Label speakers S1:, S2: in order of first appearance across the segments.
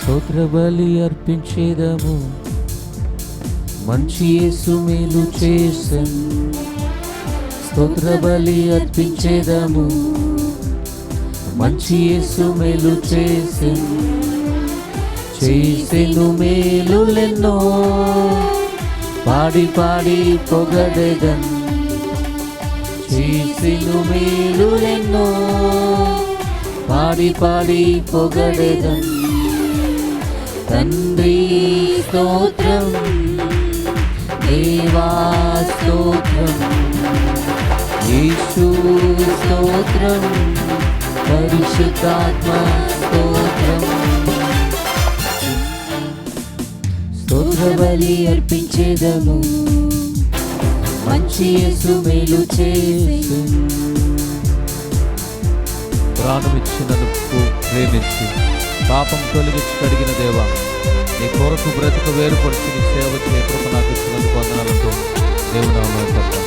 S1: స్తోత్ర బలి అర్పించేదము, మంచి యేసు మేలు చేసెను. స్తోత్ర బలి అర్పించేదము, మంచి యేసు మేలు చేసెను. చేసెను మేలులెన్నో, పాడి పాడి పొగడెదను. చేసెను మేలులెన్నో, పాడి పాడి పొగడెదను. తండ్రి స్తోత్రం, దేవా స్తోత్రం, యేసు స్తోత్రం, పరిశుద్ధాత్మ స్తోత్రం. స్తోత్ర బలి అర్పించేదము, మంచి యేసు మేలు చేసెను. ప్రాణమిచ్చినందుకు ప్రేమించి పాపం తొలగించి కడిగిన దేవా, నీ కొరకు బ్రతుకు వేరుపరిచి నీ సేవ చేయ కృప నాకు ఇచ్చినందుకు వందనాలతో దేవుని నామములో పడతాను.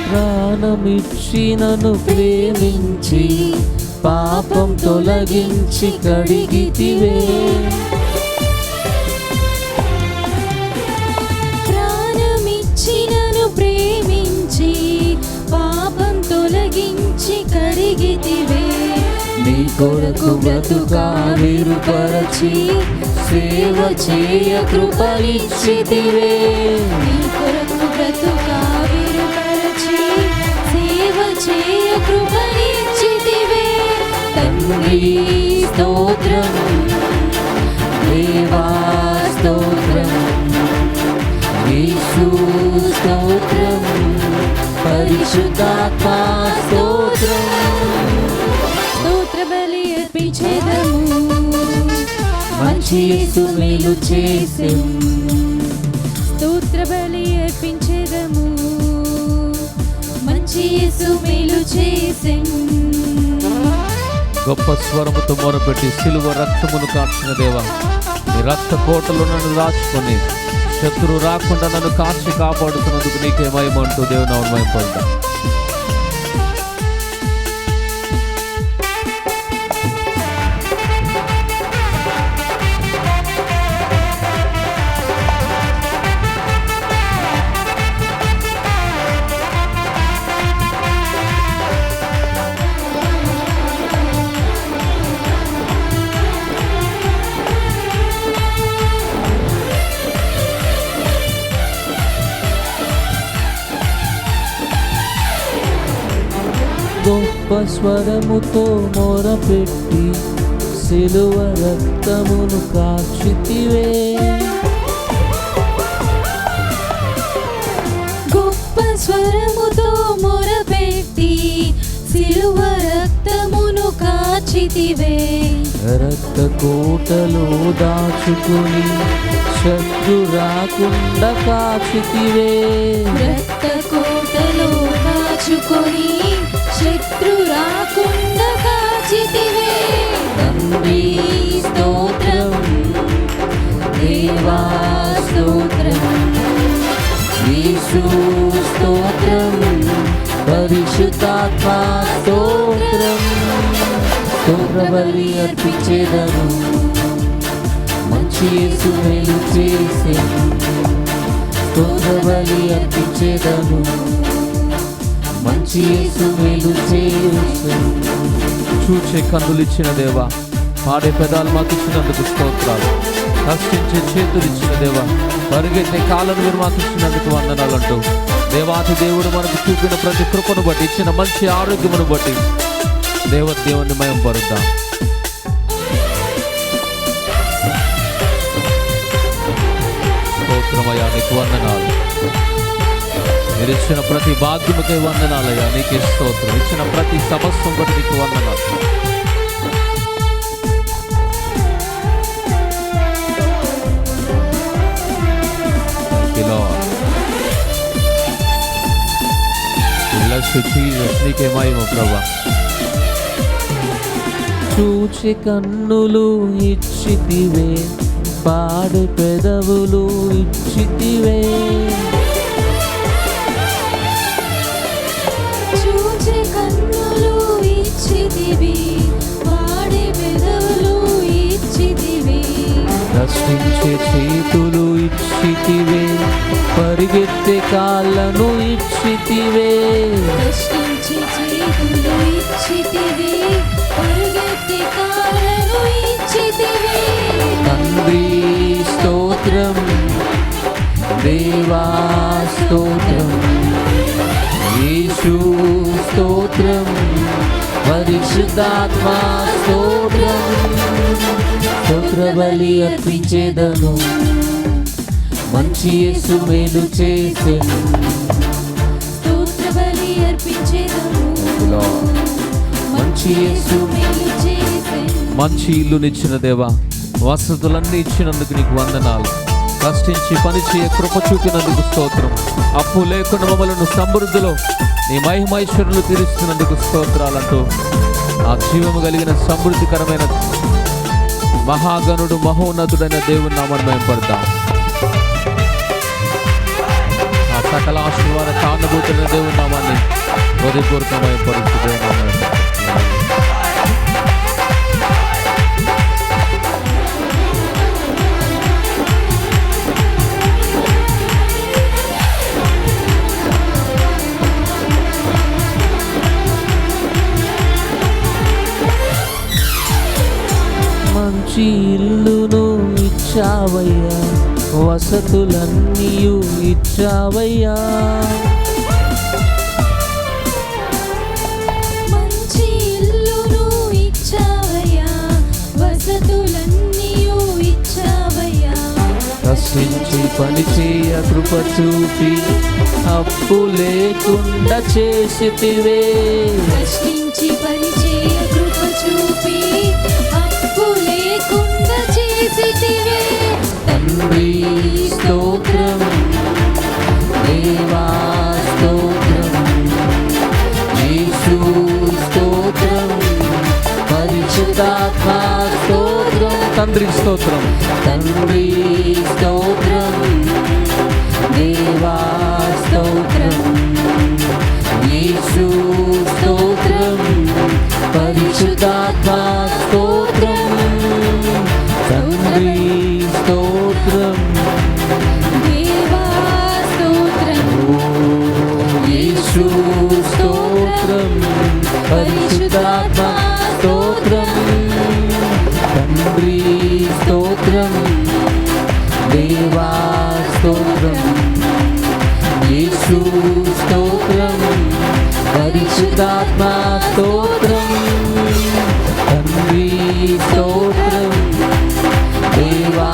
S1: ప్రాణమిచ్చి నన్ను ప్రేమించి పాపం తొలగించి కడిగితివే.
S2: ప్రాణమిచ్చి నన్ను ప్రేమించి పాపం తొలగించి కడిగితివే.
S1: నీ కొరకు బ్రతుకా వేరుపరచి సేవ చేయ కృప ఇచ్చితివే.
S2: నీ కొరకు బ్రతుకా వేరుపరచి సేవ చేయ కృప ఇచ్చితివే.
S1: తండ్రి స్తోత్రం, దేవా స్తోత్రం, యేసు స్తోత్రం, పరిశుద్ధాత్మ స్తోత్రం.
S2: స్తోత్ర బలి అర్పించేదము,
S1: మంచి యేసు మేలు చేసెను.
S2: స్తోత్ర బలి అర్పించేదము, మంచి యేసు మేలు చేసెను.
S1: గొప్ప స్వరముతో మొరపెట్టి సిలువ రక్తమును కాచిన దేవా, నీ రక్త కోటలో నన్ను దాచుకొని శత్రువు రాకుండా నన్ను కాచి కాపాడుతున్నందుకు నీకే మహిమంటూ దేవుని నామమున మహిమపడతా. గొప్ప స్వరముతో మొరపెట్టి సిలువ రక్తమును కాచితివే.
S2: గొప్ప స్వరముతో మొరపెట్టి సిలువ రక్తమును కాచితివే.
S1: రక్త కోటలో దాచుకుని శత్రు రాకుండా కాచితివే.
S2: రక్త కోటలో కాచుకొని శత్రు రాకుండా కాచితివే.
S1: తండ్రి స్తోత్రం, దేవా స్తోత్రం, యేసు స్తోత్రం, పరిశుద్ధాత్మ స్తోత్రం. స్తోత్ర బలి అర్పించేదను, మంచి యేసు మేలు చేసెను. స్తోత్ర బలి అర్పించేదను, మంచి యేసు మేలు చేసెను. చూచే కన్నులు ఇచ్చిన దేవా, పాడే పెదాలు మాకు ఇచ్చినందుకు స్తోత్రాలు. కష్టించే చేతులు ఇచ్చిన దేవా, పరిగెత్తే కాళ్ళను మీరు మాకు ఇచ్చినందుకు వందనాలు అంటూ దేవాతి దేవుడు మనకు చూపిన ప్రతి కృపను బట్టి, ఇచ్చిన మంచి ఆరోగ్యమును బట్టి దేవుని మయం పరుద్దాం. స్తోత్రమయ్యా, నీకు వందనాలు. మీరు ఇచ్చిన ప్రతి భాగ్యముకై వందనాలయ్యా, నీకు స్తోత్రం. ఇచ్చిన ప్రతి సమస్తం బట్టి నీకు వందనాలు. Bless you, Jesus. నీకే మహిమ ప్రభువా. చూచి కన్నులు ఇచ్చితివే, పాడే పెదవులు ఇచ్చితివే.
S2: చూచే కన్నులు ఇచ్చితివి, పాడే పెదవులు ఇచ్చితివి.
S1: ప్రశ్నించే చేతులు ఇచ్చితివే, పరిగెత్తే కాళ్ళను ఇచ్చితివే.
S2: ప్రశ్నించే చేతులు ఇచ్చితివి, పరిగెత్తే కాళ్ళను ఇచ్చితివి.
S1: తండ్రి స్తోత్రం, దేవా స్తోత్రం, యేసు స్తోత్రం, పరిశుద్ధాత్మా స్తోత్రం. స్తోత్ర బలి అర్పించేదను, మంచి యేసు మేలు చేసెను.
S2: స్తోత్ర బలి అర్పించేదము,
S1: మంచి యేసు
S2: మేలు చేసెను.
S1: మంచి ఇల్లునిచ్చిన దేవా, వసతులన్నీ ఇచ్చినందుకు నీకు వందనాలు. కష్టించి పని చేయ కృప చూపినందుకు స్తోత్రం. అప్పు లేకుండా మమ్మలను సమృద్ధిలో నీ మహిమైశ్వరులు తీరుస్తున్నందుకు స్తోత్రాలంటూ ఆ జీవము కలిగిన సమృద్ధికరమైన మహాగణుడు మహోన్నతుడైన దేవుని నామమున మేము పడతాం. ఆ సకల ఆశీర్వాద కానుభూతులైన దేవుని నామాన్ని హృదయపూర్వకమైన పరిస్థితి మంచి ఇల్లును ఇచ్చావయ్యా, వసతులన్నీయు ఇచ్చావయ్యా.
S2: మంచి ఇల్లును ఇచ్చావయ్యా, వసతులన్నీయు ఇచ్చావయ్యా.
S1: కష్టించి పని చేయ కృప చూపి అప్పు లేకుండా చేసితివే.
S2: కష్టించి పని చేయ కృప చూపి అప్పు లేకుండా చేసితివే.
S1: తండ్రి స్తోత్రం, దేవా స్తోత్రం, యేసు స్తోత్రం, పరిశుద్ధాత్మా స్తోత్రం. తండ్రి స్తోత్రం, తండ్రి స్తోత్రం, దేవా స్తోత్రం, యేసు స్తోత్రం, పరిశుద్ధాత్మా స్తోత్రం. తండ్రి స్తోత్రం,
S2: దేవా స్తోత్రం,
S1: యేసు స్తోత్రం, పరిశుద్ధాత్మా స్తోత్రం. తండ్రి స్తోత్రం, దేవా స్తోత్రం, యేసు స్తోత్రం, పరిశుద్ధాత్మా స్తోత్రం. తండ్రి స్తోత్రం, దేవా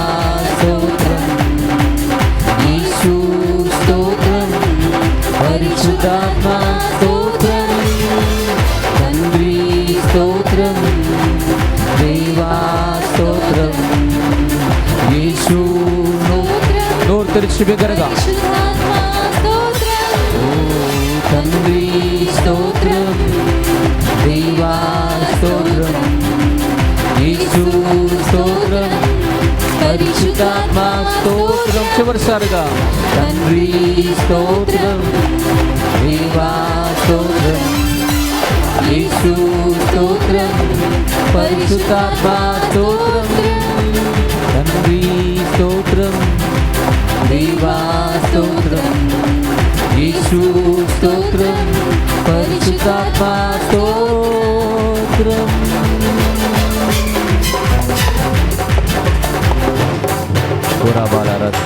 S1: స్తోత్రం, యేసు స్తోత్రం, పరిశుద్ధాత్మా స్తోత్రం. తండ్రి స్తోత్రం, దేవా స్తోత్రం, యేసు. నోరు తెరిచి బిగ్గరగా
S2: పరిశుద్ధాత్మా స్తోత్రం.
S1: తండ్రి స్తోత్రం, దేవా స్తోత్రం, యేసు స్తోత్రం, పరిశుద్ధాత్మా స్తోత్రం. చివరిసారిగా తండ్రి స్తోత్రం, దేవా స్తోత్రం, యేసు స్తోత్రం, పరిశుద్ధాత్మా స్తోత్రం. తండ్రి స్తోత్రం, దేవా స్తోత్రం, యేసు స్తోత్రం, పరిశుద్ధాత్మా స్తోత్రం. పురాబాల రస